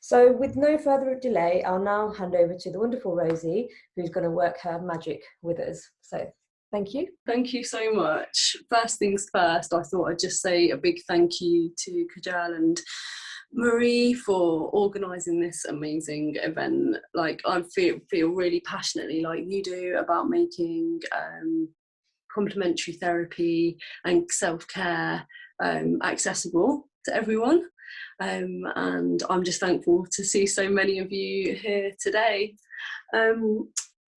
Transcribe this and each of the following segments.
So with no further delay, I'll now hand over to the wonderful Rosie, who's going to work her magic with us. So thank you. Thank you so much. First things first, I thought I'd just say a big thank you to Kajal and Marie for organising this amazing event. Like, I feel really passionately like you do about making complementary therapy and self-care accessible to everyone. And I'm just thankful to see so many of you here today.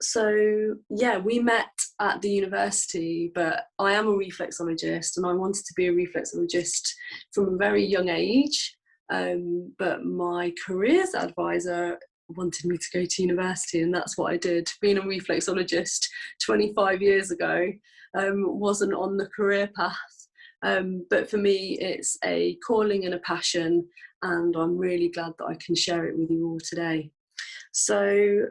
So yeah, we met at the university, but I am a reflexologist and I wanted to be a reflexologist from a very young age. But my careers advisor wanted me to go to university, and that's what I did. Being a reflexologist 25 years ago wasn't on the career path. But for me, it's a calling and a passion, and I'm really glad that I can share it with you all today. So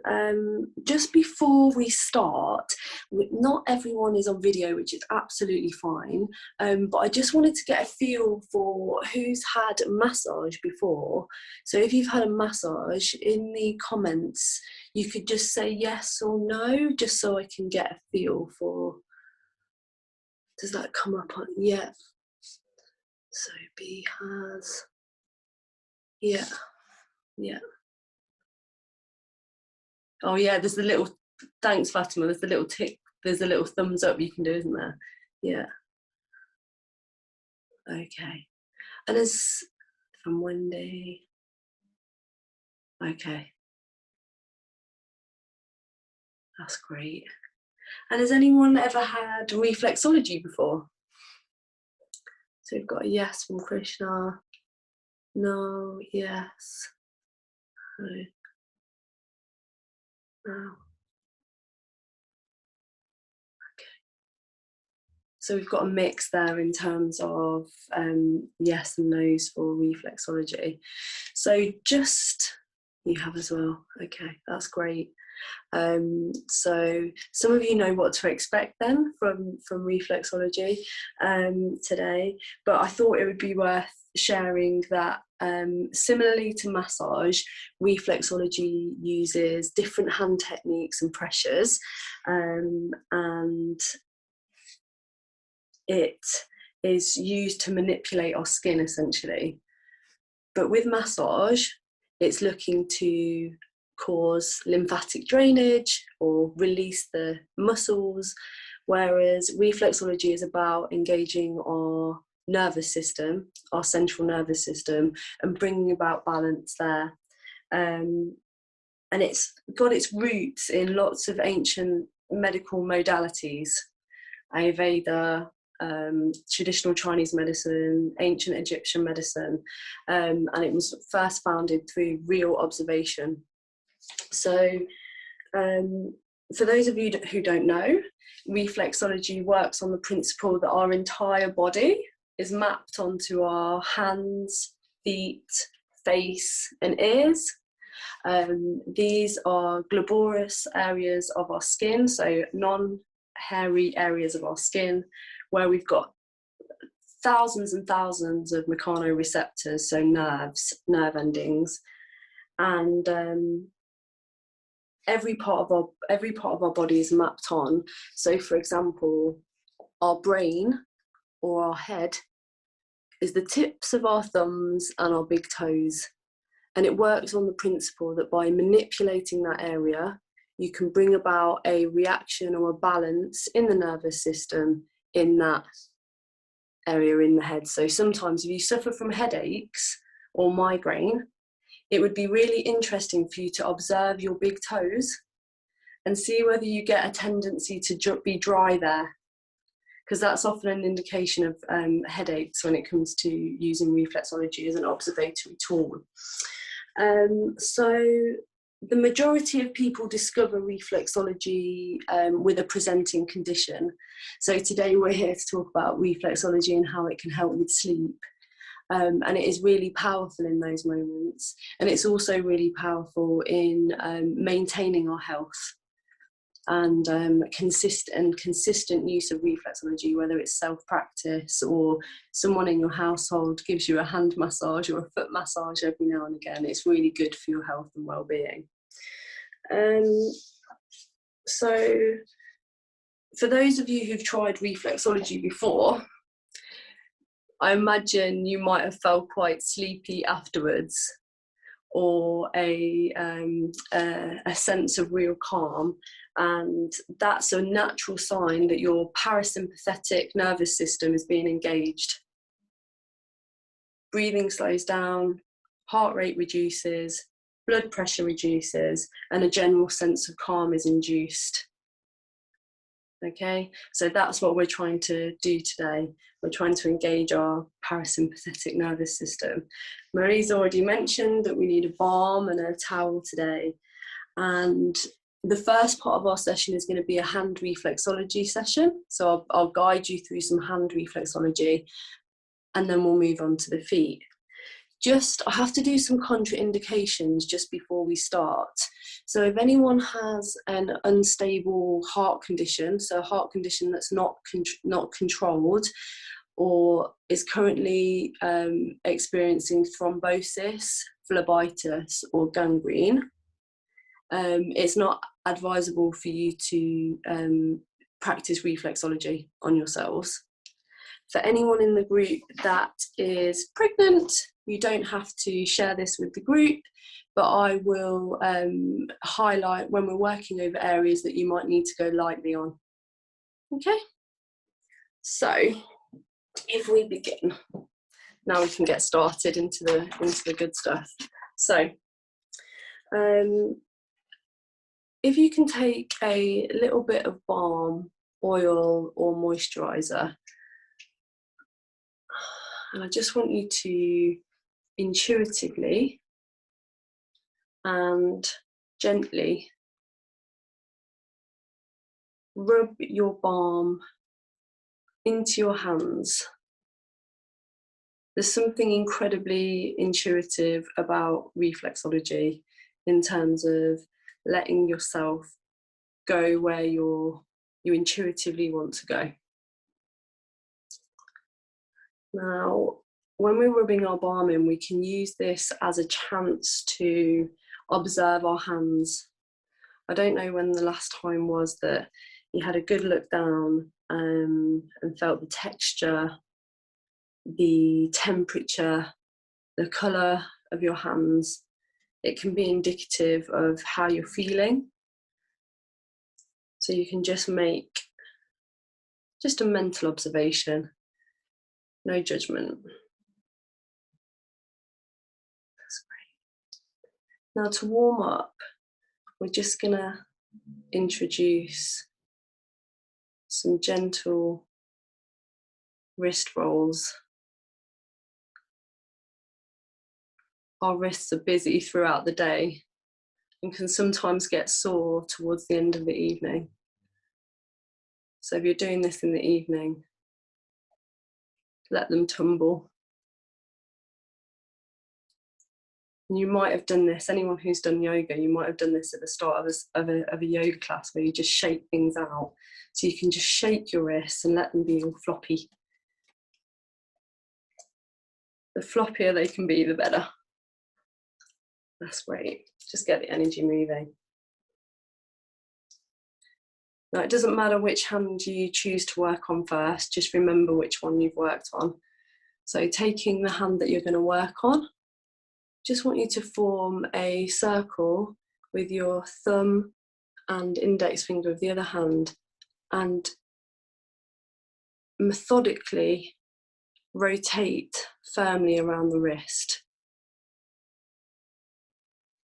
just before we start, not everyone is on video, which is absolutely fine, but I just wanted to get a feel for who's had a massage before. So if you've had a massage, in the comments you could just say yes or no, just so I can get a feel for, does that come up on, yeah, so B has, yeah. Oh yeah, there's the little, thanks Fatima, there's the little tick, there's a little thumbs up you can do, isn't there? Yeah. Okay. And there's from Wendy. Okay. That's great. And has anyone ever had reflexology before? So we've got a yes from Krishna. No, yes. No. So we've got a mix there in terms of yes and no's for reflexology. So just, you have as well. Okay, that's great. So some of you know what to expect then from reflexology today, but I thought it would be worth sharing that similarly to massage, reflexology uses different hand techniques and pressures, and it is used to manipulate our skin essentially. But with massage, it's looking to cause lymphatic drainage or release the muscles, whereas reflexology is about engaging our nervous system, our central nervous system, and bringing about balance there. And it's got its roots in lots of ancient medical modalities, Ayurveda, traditional Chinese medicine, ancient Egyptian medicine, and it was first founded through real observation. So for those of you who don't know, reflexology works on the principle that our entire body is mapped onto our hands, feet, face and ears. These are glabrous areas of our skin, so non-hairy areas of our skin, where we've got thousands and thousands of mechanoreceptors, so nerve endings, and every part of our body is mapped on. So for example, our brain or our head is the tips of our thumbs and our big toes, and it works on the principle that by manipulating that area you can bring about a reaction or a balance in the nervous system in that area in the head. So sometimes if you suffer from headaches or migraine, it would be really interesting for you to observe your big toes and see whether you get a tendency to be dry there, because that's often an indication of headaches when it comes to using reflexology as an observatory tool. So the majority of people discover reflexology with a presenting condition. So today we're here to talk about reflexology and how it can help with sleep. And it is really powerful in those moments. And it's also really powerful in maintaining our health. and consistent use of reflexology, whether it's self-practice or someone in your household gives you a hand massage or a foot massage every now and again, it's really good for your health and well-being. So for those of you who've tried reflexology before, I imagine you might have felt quite sleepy afterwards, or a sense of real calm, and that's a natural sign that your parasympathetic nervous system is being engaged. Breathing slows down, heart rate reduces, blood pressure reduces, and a general sense of calm is induced. Okay, so that's what we're trying to do today. We're trying to engage our parasympathetic nervous system. Marie's already mentioned that we need a balm and a towel today. And the first part of our session is going to be a hand reflexology session. So I'll guide you through some hand reflexology, and then we'll move on to the feet. I have to do some contraindications just before we start. So if anyone has an unstable heart condition, so a heart condition that's not controlled, or is currently experiencing thrombosis, phlebitis, or gangrene, it's not advisable for you to practice reflexology on yourselves. For anyone in the group that is pregnant, you don't have to share this with the group, but I will highlight when we're working over areas that you might need to go lightly on. Okay, so if we begin, now we can get started into the good stuff. So if you can take a little bit of balm, oil, or moisturiser, and I just want you to intuitively and gently rub your balm into your hands. There's something incredibly intuitive about reflexology in terms of letting yourself go where you intuitively want to go. Now, when we're rubbing our balm in, we can use this as a chance to observe our hands. I don't know when the last time was that you had a good look down and felt the texture, the temperature, the colour of your hands. It can be indicative of how you're feeling. So you can just make just a mental observation, no judgment. That's great. Now to warm up, we're just gonna introduce some gentle wrist rolls. Our wrists are busy throughout the day and can sometimes get sore towards the end of the evening. So if you're doing this in the evening, let them tumble. And you might have done this, anyone who's done yoga, you might have done this at the start of a yoga class where you just shake things out. So you can just shake your wrists and let them be all floppy. The floppier they can be, the better. That's great. Just get the energy moving. Now, it doesn't matter which hand you choose to work on first, just remember which one you've worked on. So taking the hand that you're going to work on, just want you to form a circle with your thumb and index finger of the other hand and methodically rotate firmly around the wrist.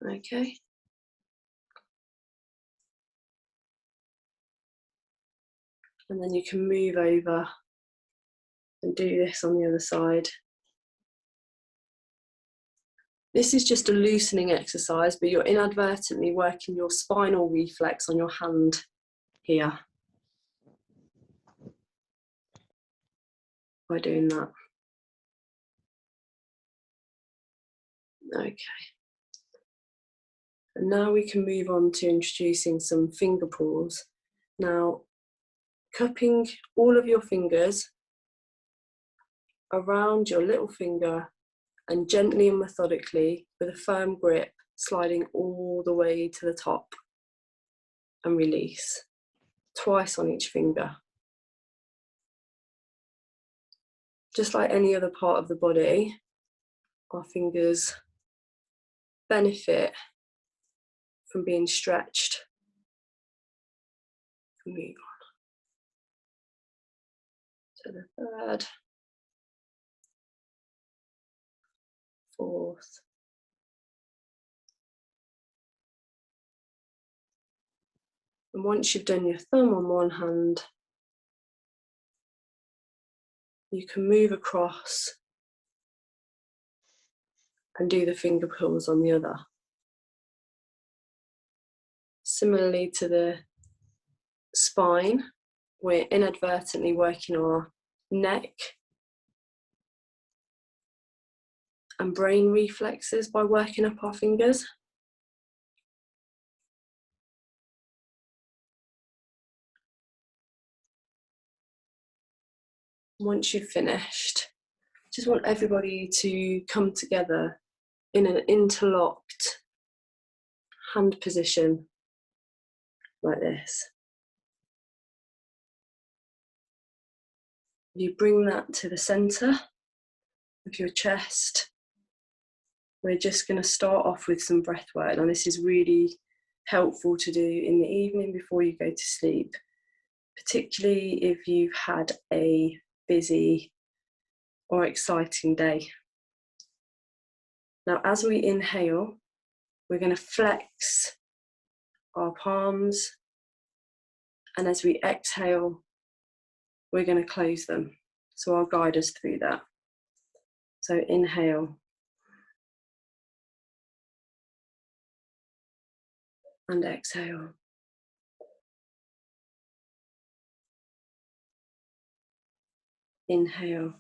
Okay. And then you can move over and do this on the other side. This is just a loosening exercise, but you're inadvertently working your spinal reflex on your hand here by doing that. Okay. And now we can move on to introducing some finger pulls. Now, cupping all of your fingers around your little finger and gently and methodically, with a firm grip, sliding all the way to the top and release. Twice on each finger. Just like any other part of the body, our fingers benefit from being stretched. Move on to the third, fourth, and once you've done your thumb on one hand, you can move across and do the finger pulls on the other. Similarly to the spine, we're inadvertently working our neck and brain reflexes by working up our fingers. Once you've finished, just want everybody to come together in an interlocked hand position like this. You bring that to the centre of your chest. We're just going to start off with some breath work. Now, this is really helpful to do in the evening before you go to sleep, particularly if you've had a busy or exciting day. Now, as we inhale, we're going to flex our palms, and as we exhale, we're going to close them. So I'll guide us through that. So inhale. And exhale. Inhale.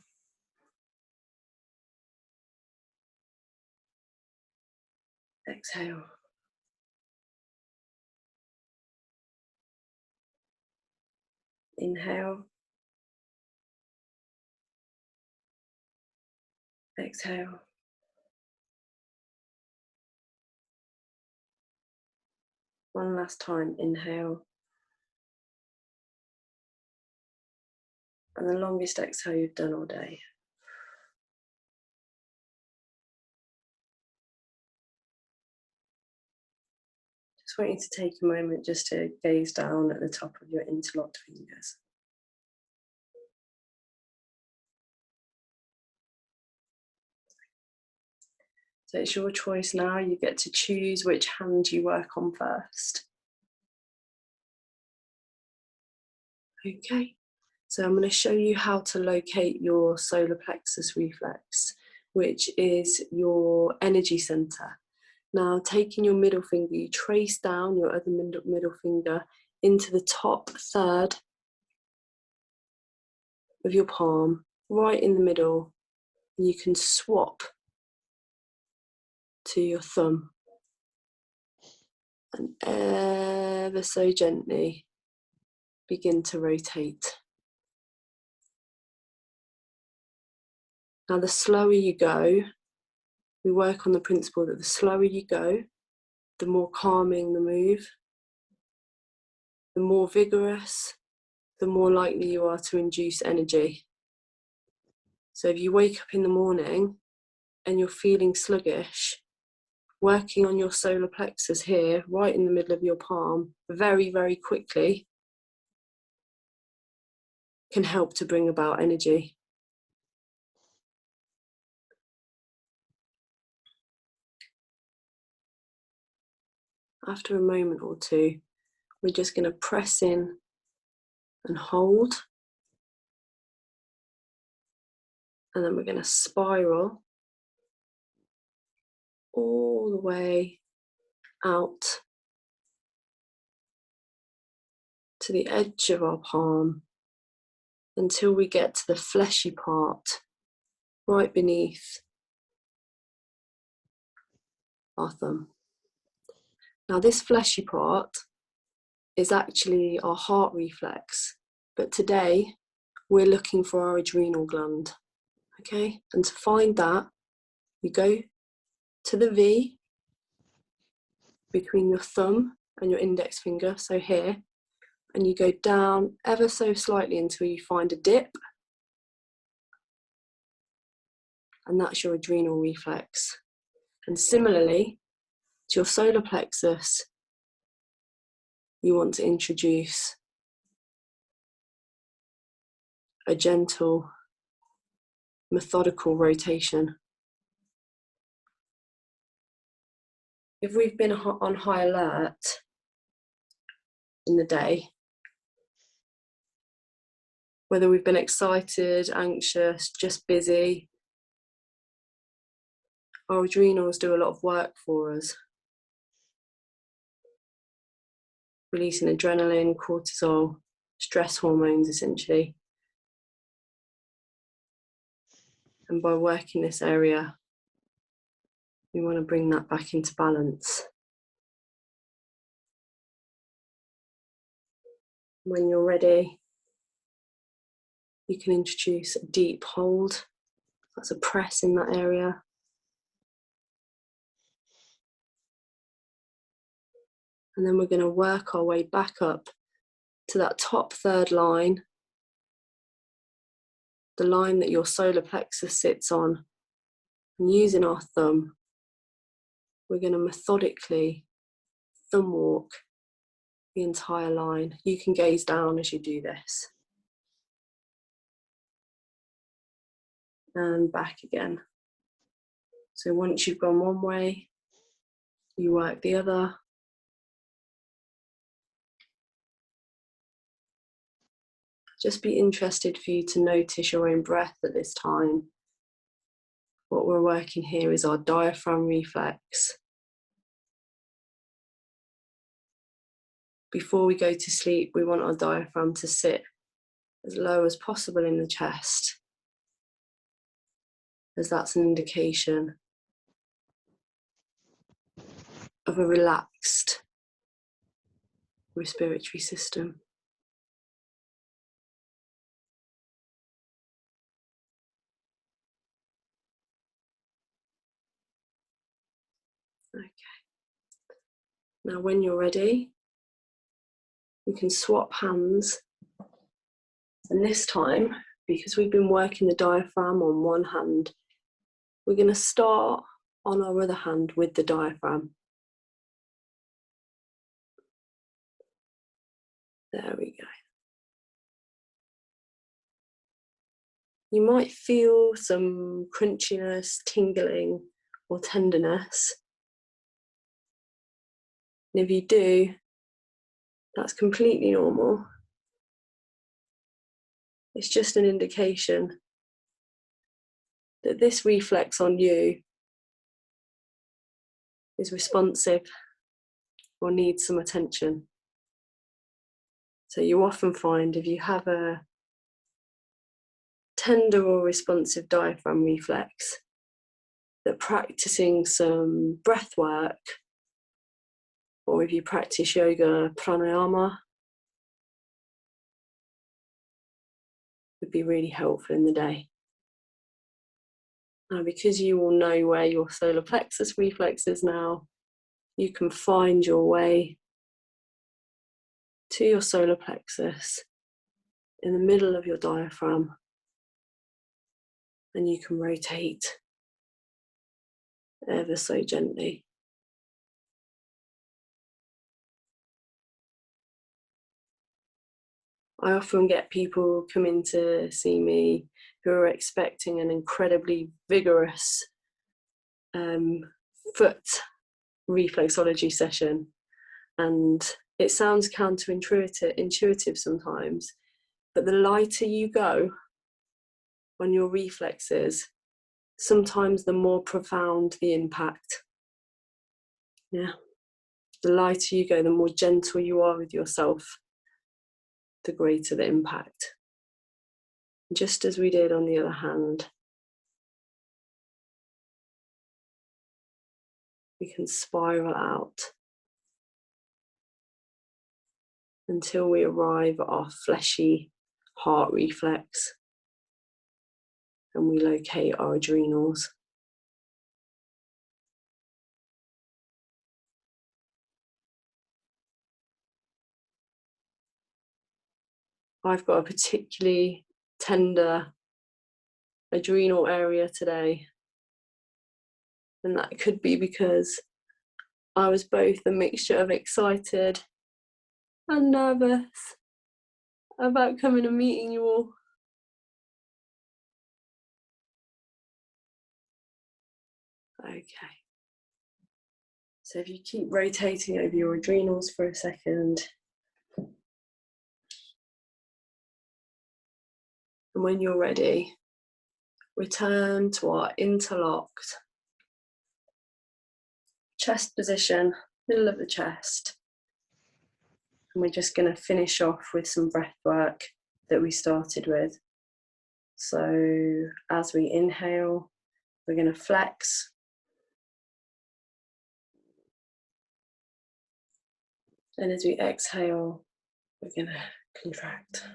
Exhale. Inhale. Exhale. One last time, inhale. And the longest exhale you've done all day. Just want you to take a moment just to gaze down at the top of your interlocked fingers. So it's your choice now. You get to choose which hand you work on first. Okay, so I'm going to show you how to locate your solar plexus reflex, which is your energy center. Now, taking your middle finger, you trace down your other middle finger into the top third of your palm, right in the middle, and you can swap to your thumb and ever so gently begin to rotate. Now, the slower you go, we work on the principle that the slower you go, the more calming the move, the more vigorous, the more likely you are to induce energy. So if you wake up in the morning and you're feeling sluggish, working on your solar plexus here, right in the middle of your palm, very, very quickly, can help to bring about energy. After a moment or two, we're just going to press in and hold. And then we're going to spiral all the way out to the edge of our palm until we get to the fleshy part right beneath our thumb. Now this fleshy part is actually our heart reflex, but today we're looking for our adrenal gland, okay? And to find that, you go to the V between your thumb and your index finger, so here, and you go down ever so slightly until you find a dip, and that's your adrenal reflex. And similarly to your solar plexus, you want to introduce a gentle, methodical rotation. If we've been on high alert in the day, whether we've been excited, anxious, just busy, our adrenals do a lot of work for us, releasing adrenaline, cortisol, stress hormones essentially. And by working this area, we want to bring that back into balance. When you're ready, you can introduce a deep hold. That's a press in that area. And then we're going to work our way back up to that top third line, the line that your solar plexus sits on. And using our thumb, we're going to methodically thumb walk the entire line. You can gaze down as you do this. And back again. So once you've gone one way, you work the other. Just be interested for you to notice your own breath at this time. What we're working here is our diaphragm reflex. Before we go to sleep, we want our diaphragm to sit as low as possible in the chest, as that's an indication of a relaxed respiratory system. Okay. Now when you're ready, you can swap hands. And this time, because we've been working the diaphragm on one hand, we're going to start on our other hand with the diaphragm. There we go. You might feel some crunchiness, tingling, or tenderness. And if you do, that's completely normal. It's just an indication that this reflex on you is responsive or needs some attention. So you often find if you have a tender or responsive diaphragm reflex, that practicing some breath work, or if you practice yoga pranayama, would be really helpful in the day. Now, because you will know where your solar plexus reflex is now, you can find your way to your solar plexus in the middle of your diaphragm, and you can rotate ever so gently. I often get people come in to see me who are expecting an incredibly vigorous foot reflexology session, and it sounds counterintuitive sometimes, but the lighter you go on your reflexes, sometimes the more profound the impact. Yeah, the lighter you go, the more gentle you are with yourself, the greater the impact. Just as we did on the other hand, we can spiral out until we arrive at our fleshy heart reflex and we locate our adrenals. I've got a particularly tender adrenal area today, and that could be because I was both a mixture of excited and nervous about coming and meeting you all. Okay, so if you keep rotating over your adrenals for a second, and when you're ready, return to our interlocked chest position, middle of the chest. And we're just going to finish off with some breath work that we started with. So as we inhale, we're going to flex. And as we exhale, we're going to contract.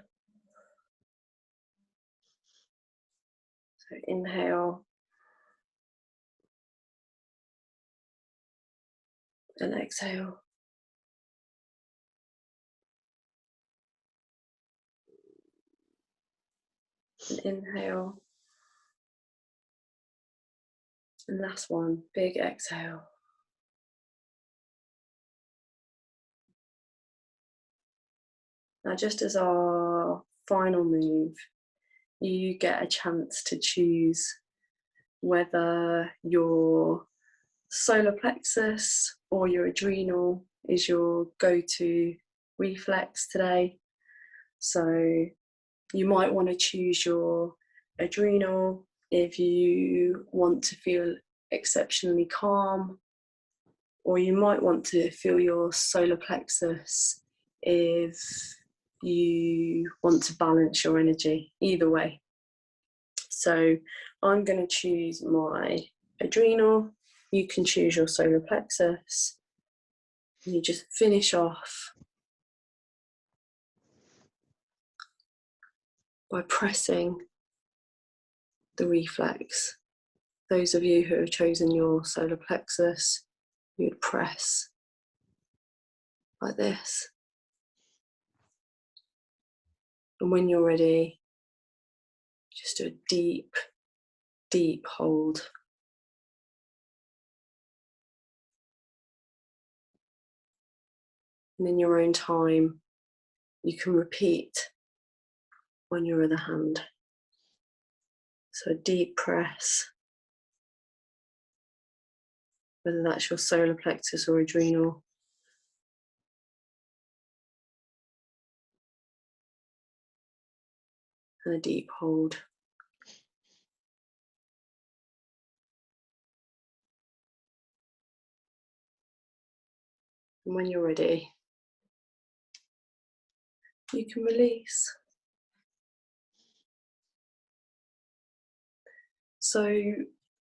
So inhale and exhale. And inhale. And last one, big exhale. Now, just as our final move, you get a chance to choose whether your solar plexus or your adrenal is your go-to reflex today. So you might want to choose your adrenal if you want to feel exceptionally calm, or you might want to feel your solar plexus if you want to balance your energy. Either way. So I'm going to choose my adrenal. You can choose your solar plexus. And you just finish off by pressing the reflex. Those of you who have chosen your solar plexus, you would press like this. And when you're ready, just do a deep, deep hold. And in your own time, you can repeat on your other hand. So a deep press, whether that's your solar plexus or adrenal. And a deep hold. And when you're ready, you can release. So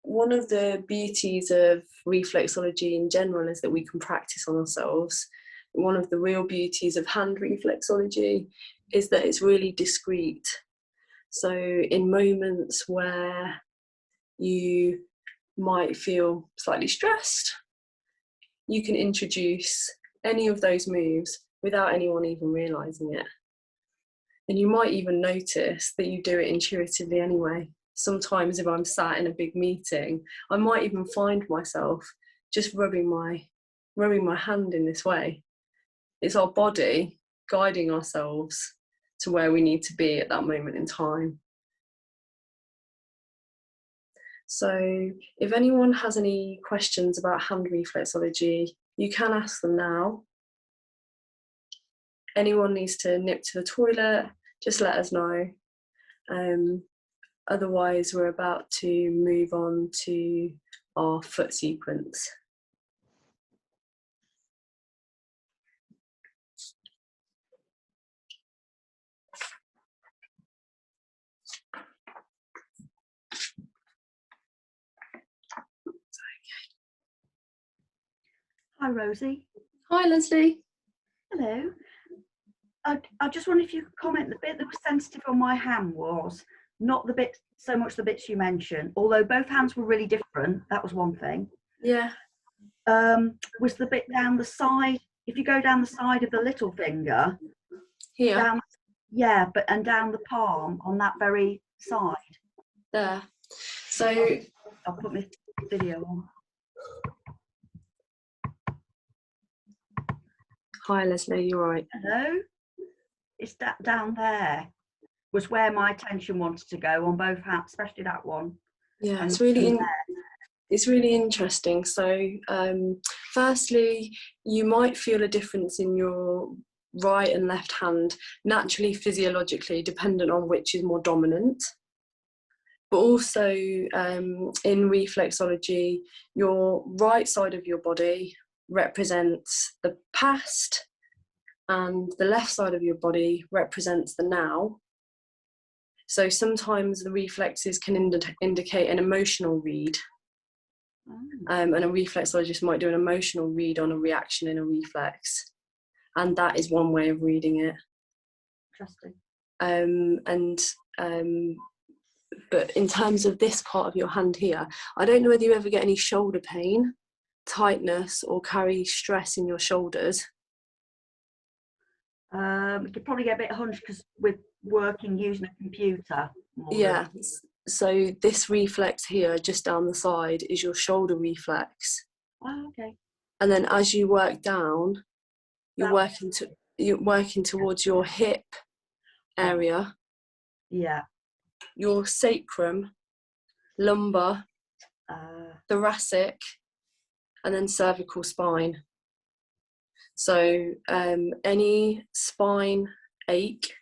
one of the beauties of reflexology in general is that we can practice on ourselves. One of the real beauties of hand reflexology is that it's really discreet. So in moments where you might feel slightly stressed, you can introduce any of those moves without anyone even realizing it. And you might even notice that you do it intuitively anyway. Sometimes if I'm sat in a big meeting, I might even find myself just rubbing my hand in this way. It's our body guiding ourselves to where we need to be at that moment in time. So if anyone has any questions about hand reflexology, you can ask them now. Anyone needs to nip to the toilet, just let us know. Otherwise, we're about to move on to our foot sequence. Hi, Rosie. Hi, Leslie. Hello. I just wonder if you could comment, the bit that was sensitive on my hand was not the bit, so much the bits you mentioned, although both hands were really different, that was one thing. Yeah. Was the bit down the side, if you go down the side of the little finger, Here. down, yeah, and down the palm on that very side. There. So I'll put my video on. Hi Leslie, you're right. Hello? It's that down there was where my attention wanted to go on both hands, especially that one. Yeah, and it's really interesting. So firstly, you might feel a difference in your right and left hand, naturally, physiologically, dependent on which is more dominant. But also in reflexology, your right side of your body represents the past and the left side of your body represents the now. So sometimes the reflexes can indicate an emotional read. And a reflexologist might do an emotional read on a reaction in a reflex. And that is one way of reading it. Interesting. But in terms of this part of your hand here, I don't know whether you ever get any shoulder pain, tightness, or carry stress in your shoulders. You could probably get a bit hunched because with working using a computer. Yeah. So this reflex here, just down the side, is your shoulder reflex. Oh, okay. And then as you work down, you're working towards your hip area. Yeah. Your sacrum, lumbar, thoracic, and then cervical spine. So any spine ache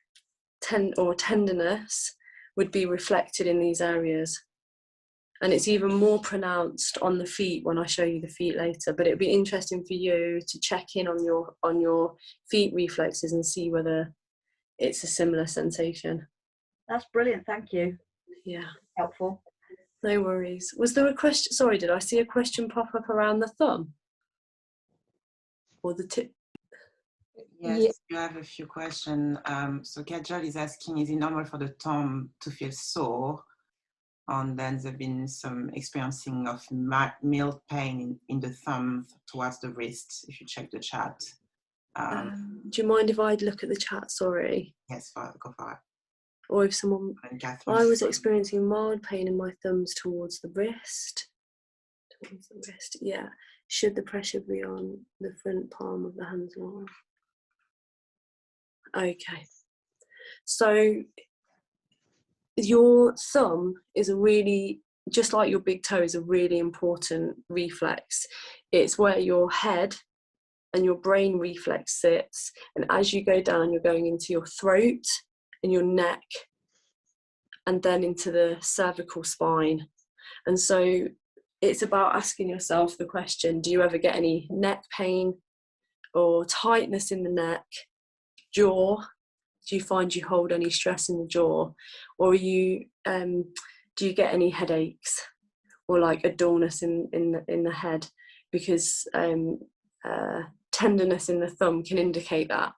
or tenderness would be reflected in these areas. And it's even more pronounced on the feet when I show you the feet later. But it'd be interesting for you to check in on your feet reflexes and see whether it's a similar sensation. That's brilliant, thank you. Yeah. Helpful. No worries. Was there a question? Sorry, did I see a question pop up around the thumb? Or the tip? Yes, you have a few questions. So Kajal is asking, is it normal for the thumb to feel sore? And then there's been some experiencing of mild pain in the thumb towards the wrist, if you check the chat. Do you mind if I look at the chat? Sorry. Yes, go for it. Or if someone... I was experiencing mild pain in my thumbs towards the wrist. Yeah. Should the pressure be on the front palm of the hands long? Okay. So your thumb is a really, just like your big toe, is a really important reflex. It's where your head and your brain reflex sits. And as you go down, you're going into your throat and your neck and then into the cervical spine. And so it's about asking yourself the question, do you ever get any neck pain or tightness in the neck, jaw? Do you find you hold any stress in the jaw? Or do you get any headaches or like a dullness in the head? Because tenderness in the thumb can indicate that.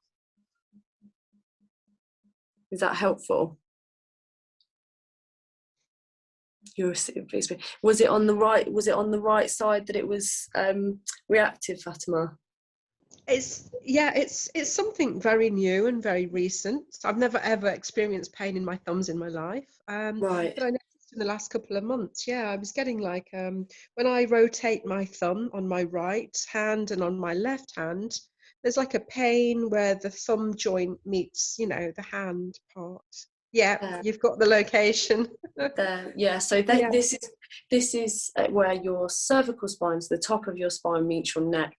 Is that helpful? Was it on the right side that it was reactive, Fatima? It's something very new and very recent. I've never ever experienced pain in my thumbs in my life. Right. But I noticed in the last couple of months, I was getting like when I rotate my thumb on my right hand and on my left hand, there's like a pain where the thumb joint meets, the hand part. Yeah, you've got the location. There, yeah. So this is where your cervical spine, so the top of your spine, meets your neck.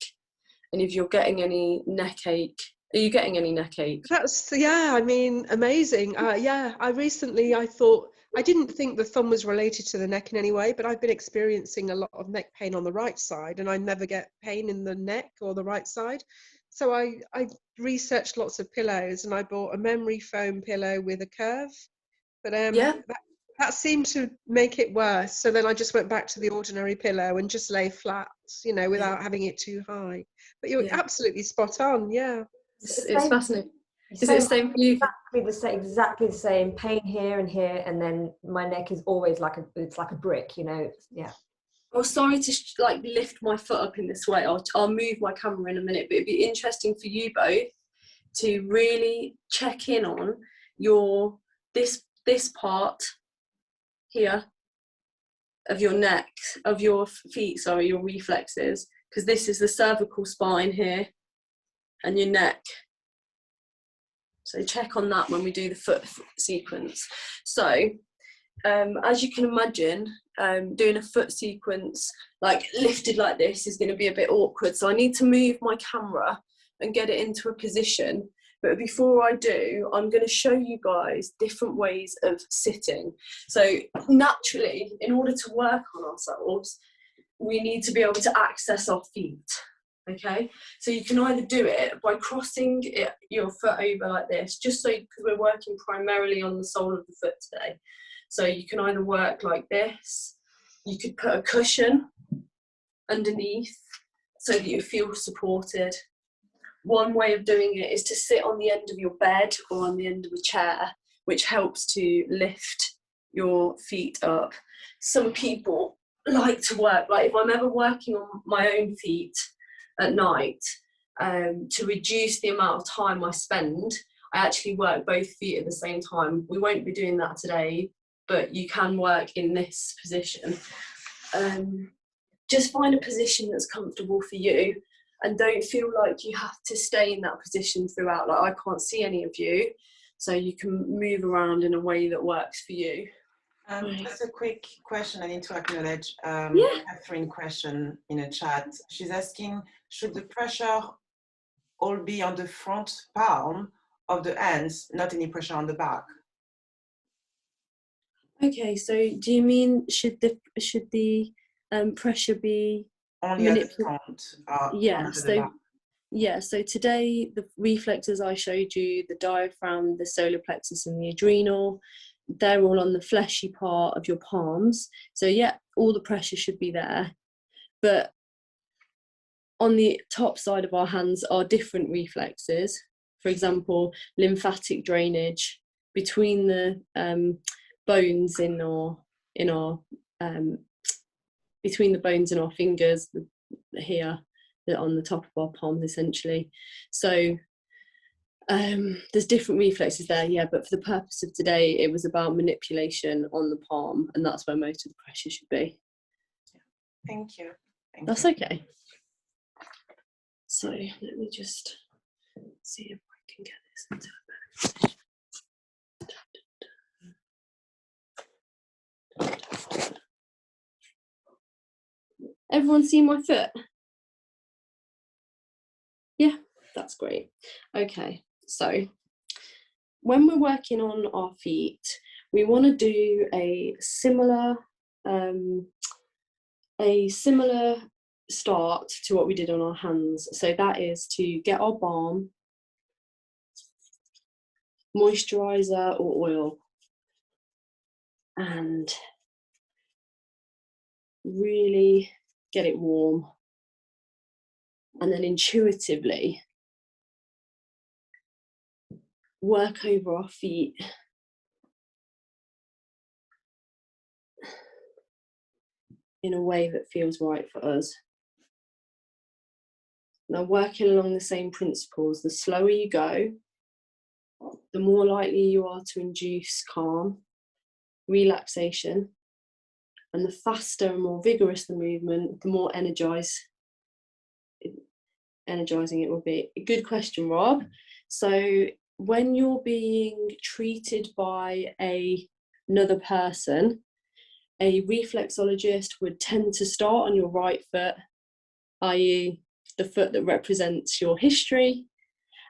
And if you're getting any neck ache, are you getting any neck ache? That's amazing. I thought, I didn't think the thumb was related to the neck in any way, but I've been experiencing a lot of neck pain on the right side, and I never get pain in the neck or the right side. So I researched lots of pillows, and I bought a memory foam pillow with a curve, but that seemed to make it worse. So then I just went back to the ordinary pillow and just lay flat, without having it too high. But you're absolutely spot on. Yeah, it's fascinating. Is it the same for you? Exactly the same. Pain here and here, and then my neck is always like a brick, you know. Yeah. Oh, sorry to like lift my foot up in this way. I'll move my camera in a minute, but it'd be interesting for you both to really check in on your this part here of your neck, of your feet, sorry, your reflexes, because this is the cervical spine here and your neck. So check on that when we do the foot sequence. So as you can imagine, doing a foot sequence like lifted like this is going to be a bit awkward. So I need to move my camera and get it into a position. But before I do, I'm going to show you guys different ways of sitting. So naturally, in order to work on ourselves, we need to be able to access our feet. Okay, so you can either do it by crossing your foot over like this, just so, because we're working primarily on the sole of the foot today. So you can either work like this, you could put a cushion underneath so that you feel supported. One way of doing it is to sit on the end of your bed or on the end of a chair, which helps to lift your feet up. Some people like to work, like if I'm ever working on my own feet at night, to reduce the amount of time I spend, I actually work both feet at the same time. We won't be doing that today, but you can work in this position. Just find a position that's comfortable for you, and don't feel like you have to stay in that position throughout. Like, I can't see any of you, so you can move around in a way that works for you. Just a quick question I need to acknowledge. Yeah. Catherine question in a chat. She's asking, should the pressure all be on the front palm of the hands, not any pressure on the back? Okay, so do you mean should the pressure be only at the front? Yeah, so today the reflexes I showed you, the diaphragm, the solar plexus and the adrenal, they're all on the fleshy part of your palms. So yeah, all the pressure should be there. But on the top side of our hands are different reflexes. For example, lymphatic drainage between the bones in our between the bones in our fingers here, on the top of our palms essentially. So there's different reflexes there, yeah, but for the purpose of today it was about manipulation on the palm, and that's where most of the pressure should be. Thank you. That's okay. So let me just see if I can get this into a better position. Everyone see my foot? Yeah, that's great. Okay, so when we're working on our feet, we want to do a similar start to what we did on our hands. So that is to get our balm, moisturiser or oil, and really get it warm, and then intuitively work over our feet in a way that feels right for us. Now, working along the same principles, the slower you go, the more likely you are to induce calm, relaxation, and the faster and more vigorous the movement, the more energizing it will be. Good question, Rob. So when you're being treated by another person, a reflexologist would tend to start on your right foot, i.e. the foot that represents your history,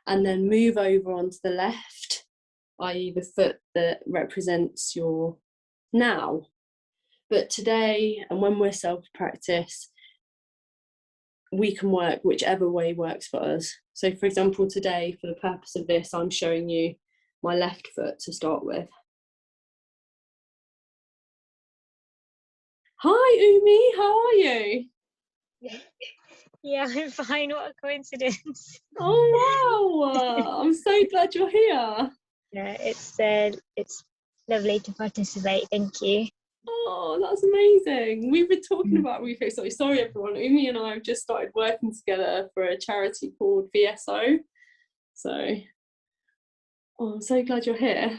and then move over onto the left, i.e. the foot that represents your now. But today, and when we're self-practice, we can work whichever way works for us. So for example, today, for the purpose of this, I'm showing you my left foot to start with. Hi Umi, how are you? Yeah, I'm fine. What a coincidence. Oh wow! I'm so glad you're here. Yeah, it's lovely to participate. Thank you. Oh, that's amazing. We've been talking about reflexology. Sorry everyone, Umi and I have just started working together for a charity called VSO. So I'm so glad you're here.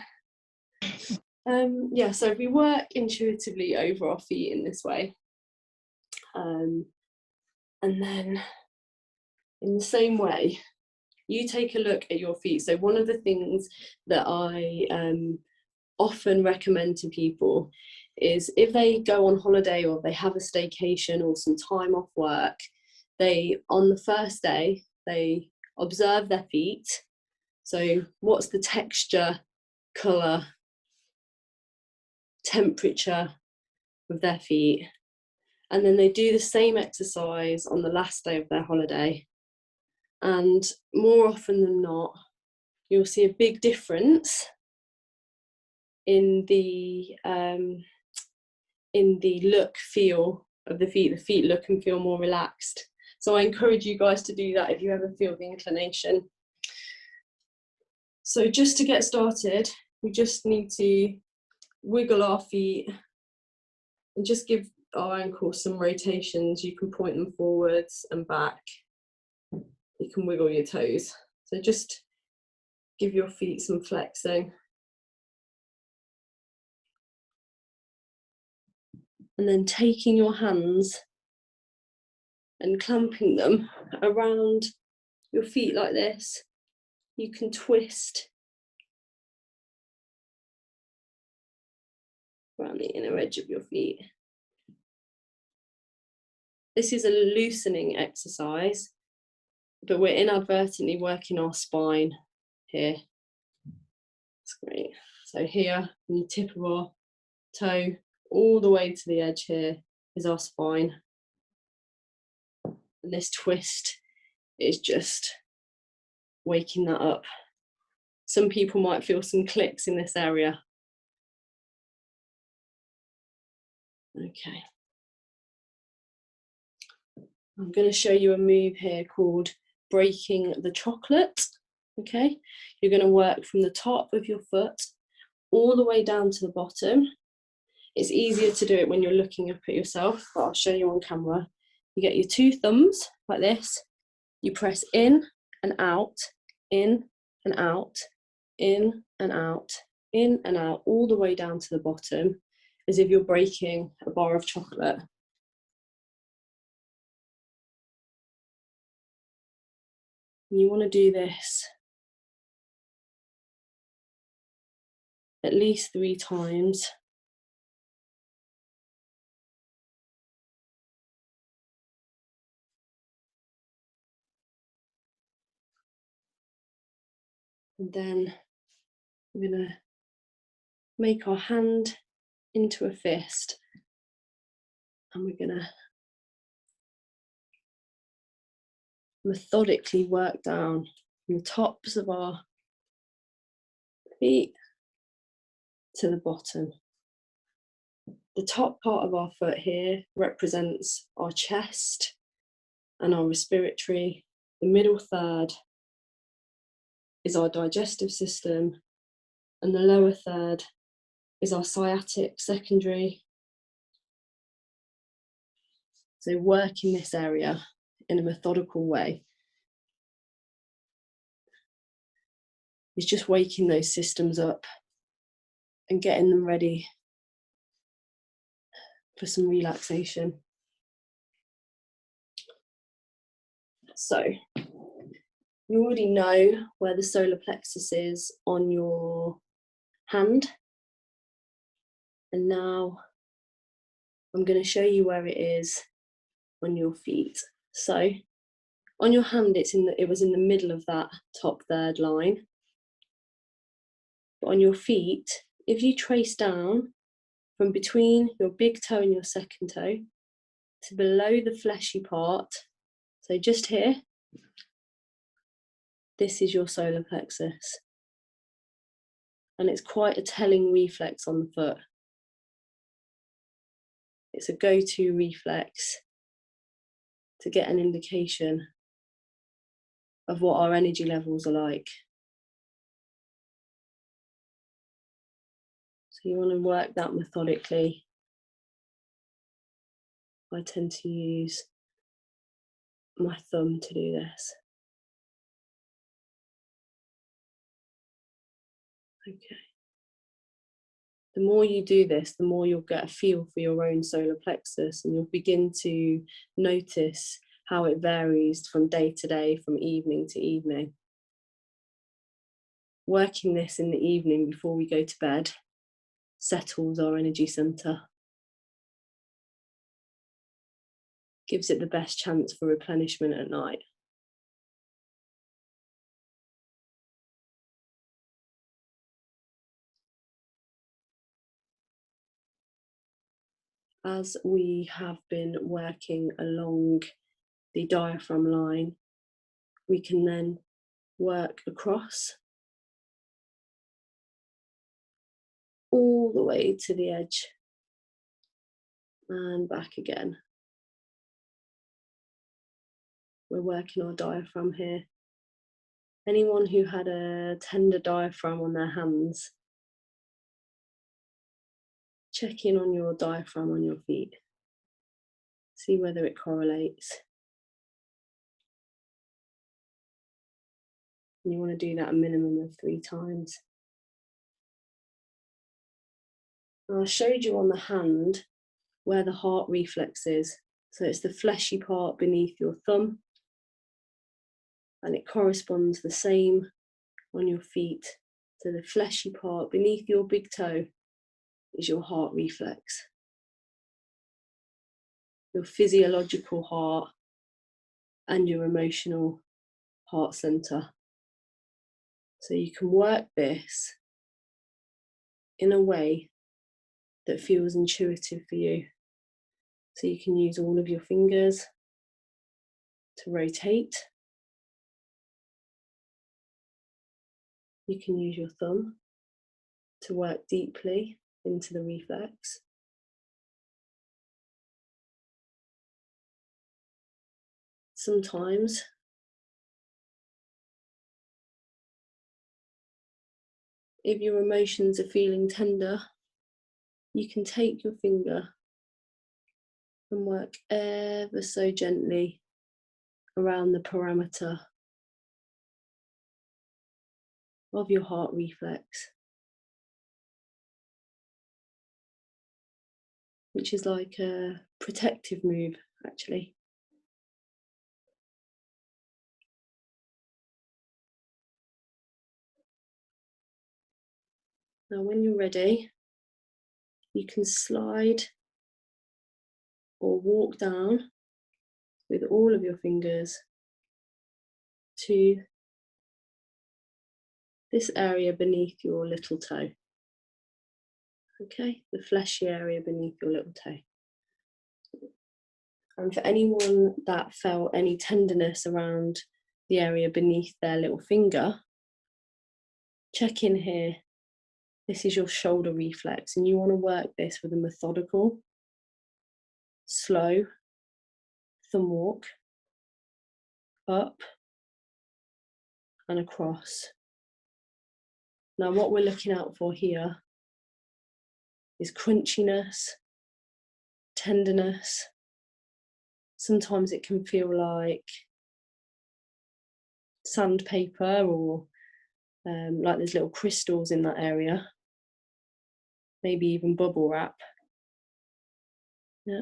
Yeah, so we work intuitively over our feet in this way. And then in the same way, you take a look at your feet. So one of the things that I often recommend to people is if they go on holiday or they have a staycation or some time off work, they, on the first day, they observe their feet. So what's the texture, colour, temperature of their feet? And then they do the same exercise on the last day of their holiday. And more often than not, you'll see a big difference in the look, feel of the feet. The feet look and feel more relaxed. So I encourage you guys to do that if you ever feel the inclination. So just to get started, we just need to wiggle our feet and just give our ankles some rotations. You can point them forwards and back. You can wiggle your toes. So just give your feet some flexing. And then taking your hands and clamping them around your feet like this, you can twist around the inner edge of your feet. This is a loosening exercise, but we're inadvertently working our spine here. That's great. So here, from the tip of our toe all the way to the edge here is our spine. And this twist is just waking that up. Some people might feel some clicks in this area. Okay. I'm going to show you a move here called breaking the chocolate. Okay, you're going to work from the top of your foot all the way down to the bottom. It's easier to do it when you're looking up at yourself, but I'll show you on camera. You get your two thumbs like this. You press in and out, in and out, in and out, in and out, all the way down to the bottom, as if you're breaking a bar of chocolate. And you want to do this at least 3 times. And then we're going to make our hand into a fist, and we're going to methodically work down from the tops of our feet to the bottom. The top part of our foot here represents our chest and our respiratory. The middle third is our digestive system, and the lower third is our sciatic secondary. So work in this area in a methodical way. It's just waking those systems up and getting them ready for some relaxation. So you already know where the solar plexus is on your hand. And now I'm going to show you where it is on your feet. So on your hand, it was in the middle of that top third line. But on your feet, if you trace down from between your big toe and your second toe to below the fleshy part, so just here, this is your solar plexus. And it's quite a telling reflex on the foot. It's a go-to reflex to get an indication of what our energy levels are like. So you want to work that methodically. I tend to use my thumb to do this. Okay. The more you do this, the more you'll get a feel for your own solar plexus, and you'll begin to notice how it varies from day to day, from evening to evening. Working this in the evening before we go to bed settles our energy centre, gives it the best chance for replenishment at night. As we have been working along the diaphragm line, we can then work across all the way to the edge and back again. We're working our diaphragm here. Anyone who had a tender diaphragm on their hands, check in on your diaphragm on your feet. See whether it correlates. And you want to do that a minimum of 3 times. Now, I showed you on the hand where the heart reflex is. So it's the fleshy part beneath your thumb, and it corresponds the same on your feet. So the fleshy part beneath your big toe is your heart reflex. Your physiological heart and your emotional heart center. So you can work this in a way that feels intuitive for you. So you can use all of your fingers to rotate. You can use your thumb to work deeply into the reflex. Sometimes if your emotions are feeling tender, you can take your finger and work ever so gently around the parameter of your heart reflex, which is like a protective move, actually. Now, when you're ready, you can slide or walk down with all of your fingers to this area beneath your little toe. Okay, the fleshy area beneath your little toe. And for anyone that felt any tenderness around the area beneath their little finger, check in here. This is your shoulder reflex, and you want to work this with a methodical, slow thumb walk up and across. Now, what we're looking out for here is crunchiness, tenderness. Sometimes it can feel like sandpaper or like there's little crystals in that area. Maybe even bubble wrap. Yeah.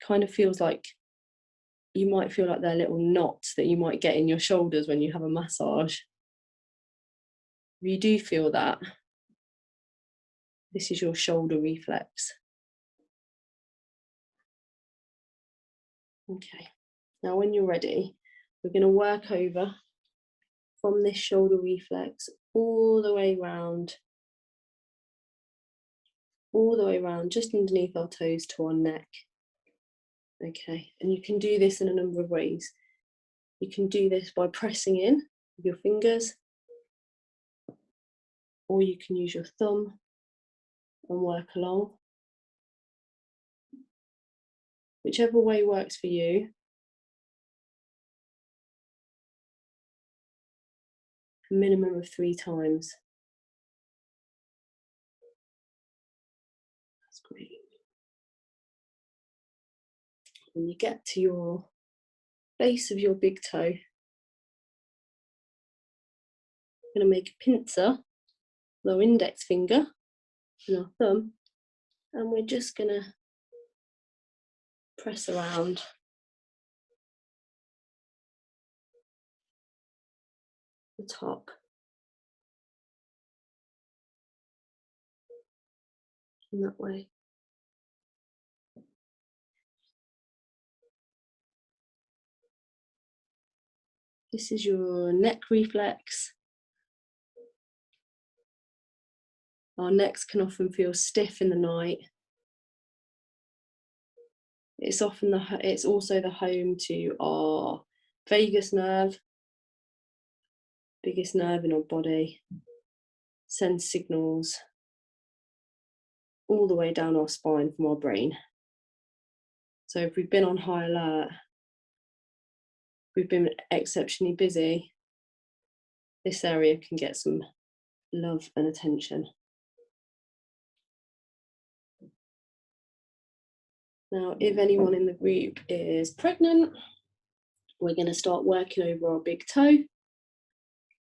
Kind of feels like you might feel like they're little knots that you might get in your shoulders when you have a massage. If you do feel that, this is your shoulder reflex. Okay, now when you're ready, we're going to work over from this shoulder reflex all the way round, just underneath our toes to our neck. Okay, and you can do this in a number of ways. You can do this by pressing in with your fingers, or you can use your thumb and work along. whichever way works for you. A minimum of 3 times. That's great. When you get to your base of your big toe, I'm going to make a pincer with our index finger and our thumb, and we're just going to press around the top. In that way. This is your neck reflex. Our necks can often feel stiff in the night. It's also the home to our vagus nerve, biggest nerve in our body, sends signals all the way down our spine from our brain. So if we've been on high alert, we've been exceptionally busy, this area can get some love and attention. Now, if anyone in the group is pregnant, we're going to start working over our big toe,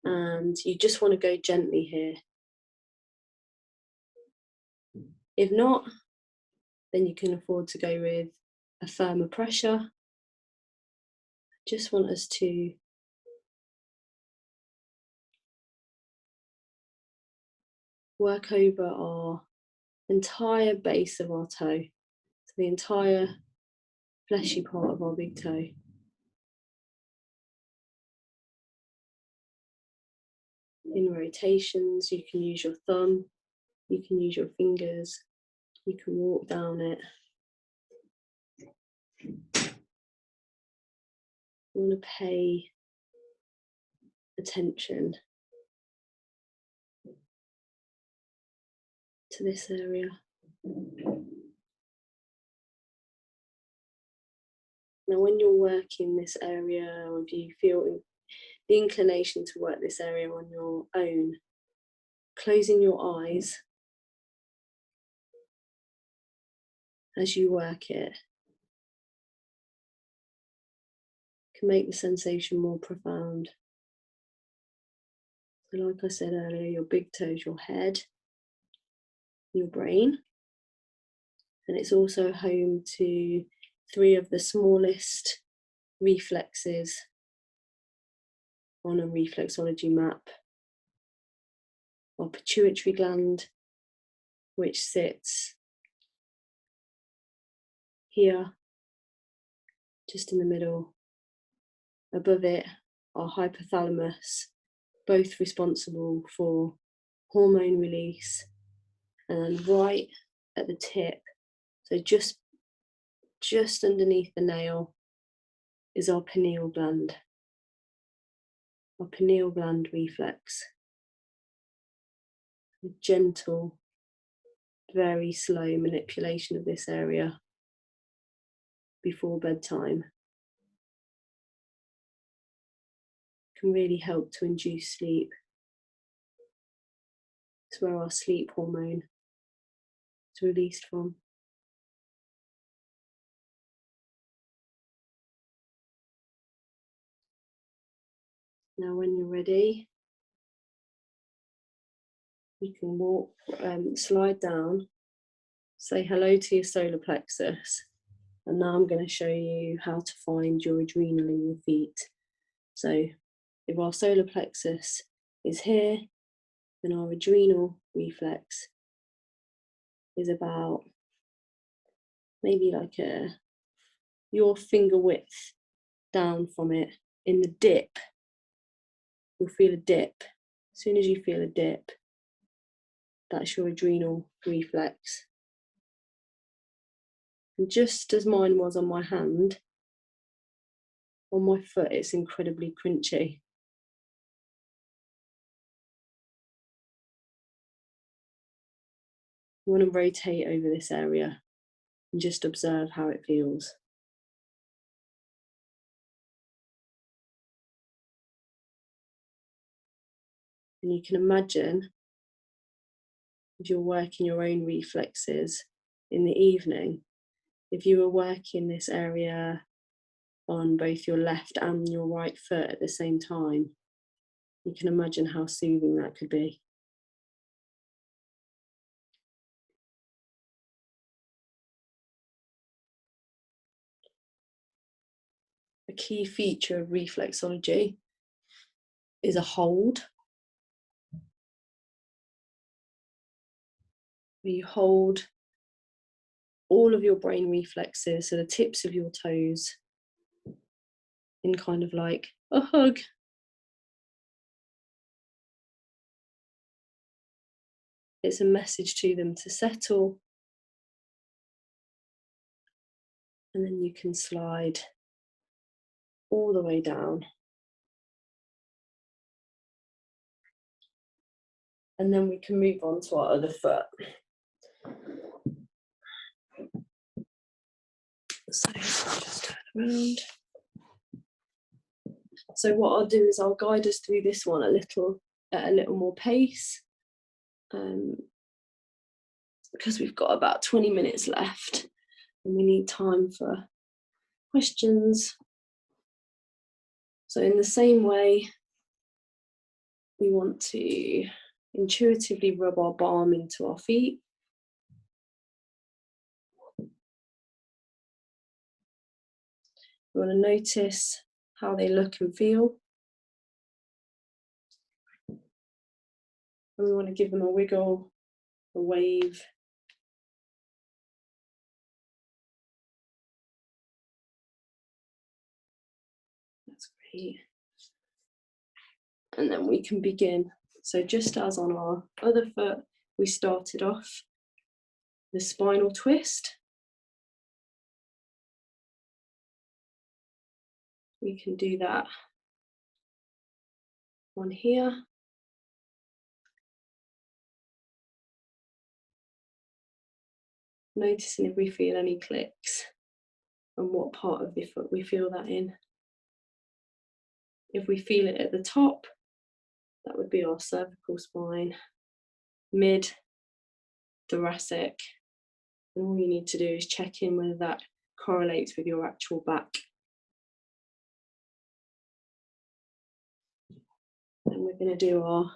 and you just want to go gently here. If not, then you can afford to go with a firmer pressure. Just want us to work over our entire base of our toe, so the entire fleshy part of our big toe. In rotations, you can use your thumb, you can use your fingers, you can walk down it. You want to pay attention to this area. Now, when you're working this area, or if you feel the inclination to work this area on your own, closing your eyes as you work it can make the sensation more profound. So like I said earlier, your big toe is your head, your brain, and it's also home to 3 of the smallest reflexes on a reflexology map. Our pituitary gland, which sits here, just in the middle. Above it, our hypothalamus, both responsible for hormone release, and right at the tip, so just underneath the nail, is our pineal gland. Our pineal gland reflex. A gentle, very slow manipulation of this area before bedtime can really help to induce sleep. It's where our sleep hormone is released from. Now, when you're ready, you can walk, slide down, say hello to your solar plexus, and now I'm going to show you how to find your adrenal in your feet. So if our solar plexus is here, then our adrenal reflex is about maybe like your finger width down from it. In the dip, you'll feel a dip. As soon as you feel a dip, that's your adrenal reflex. And just as mine was on my hand, on my foot, it's incredibly crunchy. You want to rotate over this area and just observe how it feels. And you can imagine if you're working your own reflexes in the evening, if you were working this area on both your left and your right foot at the same time, you can imagine how soothing that could be. A key feature of reflexology is a hold. Where you hold all of your brain reflexes, so the tips of your toes, in kind of like a hug. It's a message to them to settle. And then you can slide all the way down. And then we can move on to our other foot. So I'll just turn around. So what I'll do is I'll guide us through this one at a little more pace, because we've got about 20 minutes left and we need time for questions. So in the same way, we want to intuitively rub our balm into our feet. We want to notice how they look and feel. And we want to give them a wiggle, a wave. That's great. And then we can begin. So just as on our other foot, we started off the spinal twist. We can do that on here. Noticing if we feel any clicks and what part of the foot we feel that in. If we feel it at the top, that would be our cervical spine, mid, thoracic, and all you need to do is check in whether that correlates with your actual back. Then we're going to do our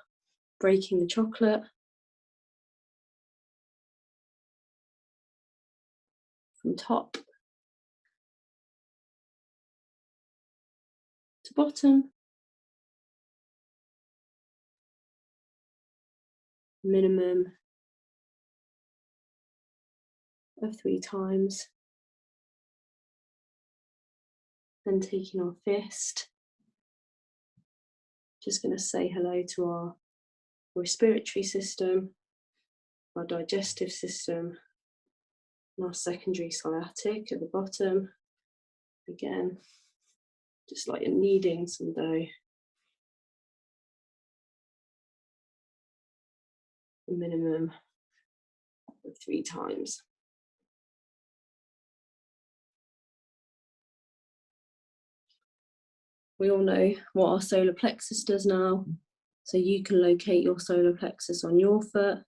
breaking the chocolate. From top to bottom. Minimum of 3 times. Then taking our fist. Just going to say hello to our respiratory system, our digestive system, and our secondary sciatic at the bottom. Again, just like you're kneading some dough. A minimum of 3 times. We all know what our solar plexus does now, so you can locate your solar plexus on your foot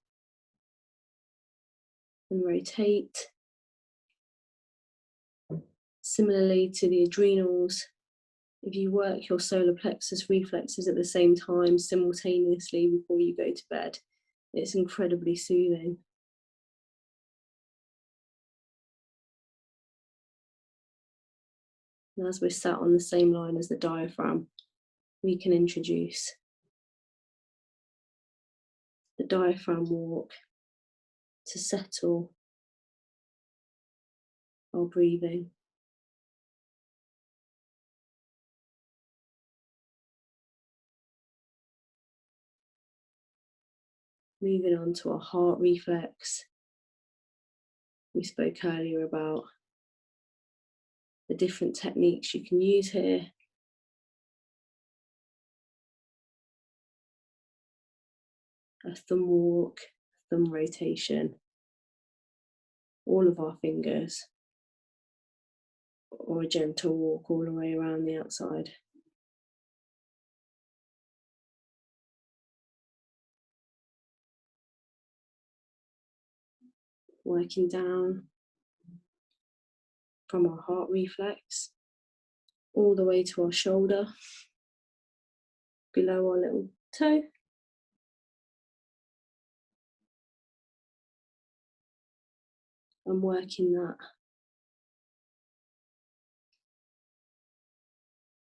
and rotate. Similarly to the adrenals, if you work your solar plexus reflexes at the same time simultaneously before you go to bed, it's incredibly soothing. And as we're sat on the same line as the diaphragm, we can introduce the diaphragm walk to settle our breathing. Moving on to our heart reflex. We spoke earlier about the different techniques you can use here. A thumb walk, thumb rotation, all of our fingers, or a gentle walk all the way around the outside. working down from our heart reflex all the way to our shoulder, below our little toe. And working that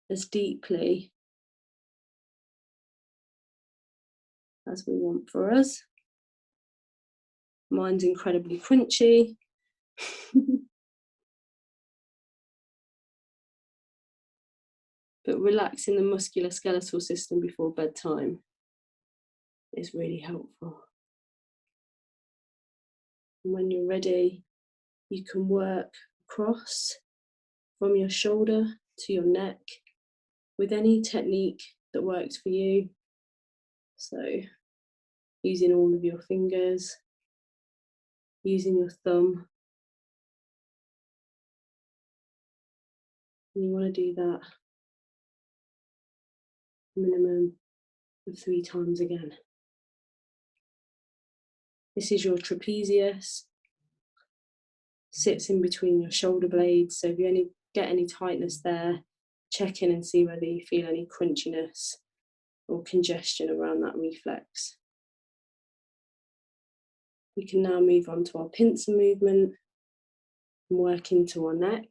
as deeply as we want for us. Mine's incredibly crunchy. But relaxing the musculoskeletal system before bedtime is really helpful. And when you're ready, you can work across from your shoulder to your neck with any technique that works for you. So using all of your fingers, using your thumb. And you want to do that minimum of 3 times again. This is your trapezius. Sits in between your shoulder blades. So if you get any tightness there, check in and see whether you feel any crunchiness or congestion around that reflex. We can now move on to our pincer movement and work into our neck.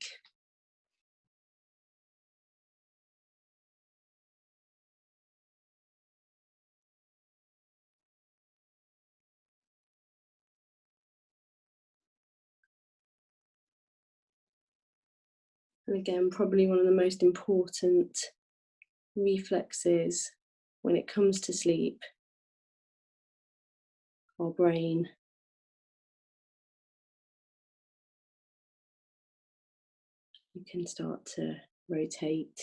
And again, probably one of the most important reflexes when it comes to sleep, our brain. You can start to rotate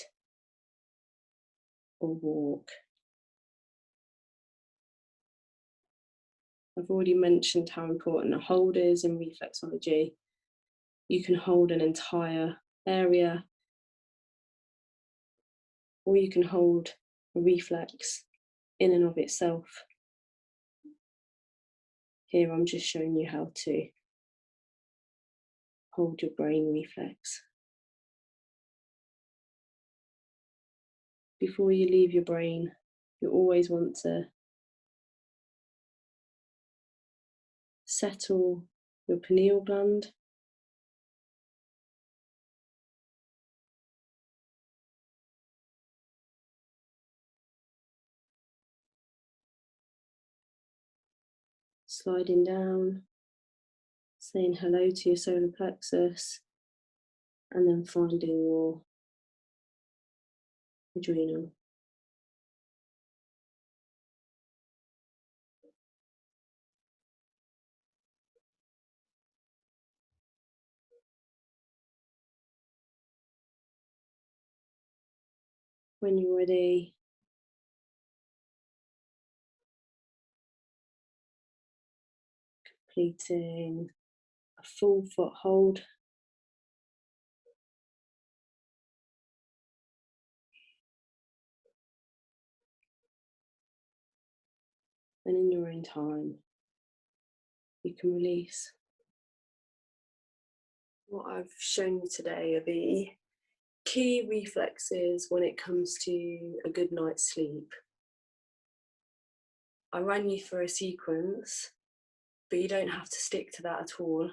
or walk. I've already mentioned how important a hold is in reflexology. You can hold an entire area, or you can hold a reflex in and of itself. Here I'm just showing you how to hold your brain reflex. Before you leave your brain, you always want to settle your pineal gland. Sliding down, saying hello to your solar plexus, and then finding your adrenal. When you're ready, completing a full foot hold. And in your own time, you can release. What I've shown you today are the key reflexes when it comes to a good night's sleep. I ran you through a sequence, but you don't have to stick to that at all.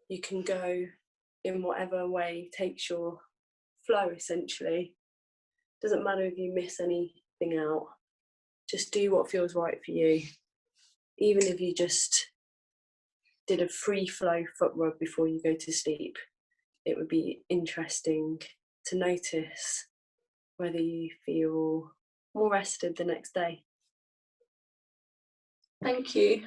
You can go in whatever way takes your flow, essentially. Doesn't matter if you miss anything out. Just do what feels right for you. Even if you just did a free flow foot rub before you go to sleep, it would be interesting to notice whether you feel more rested the next day. Thank you.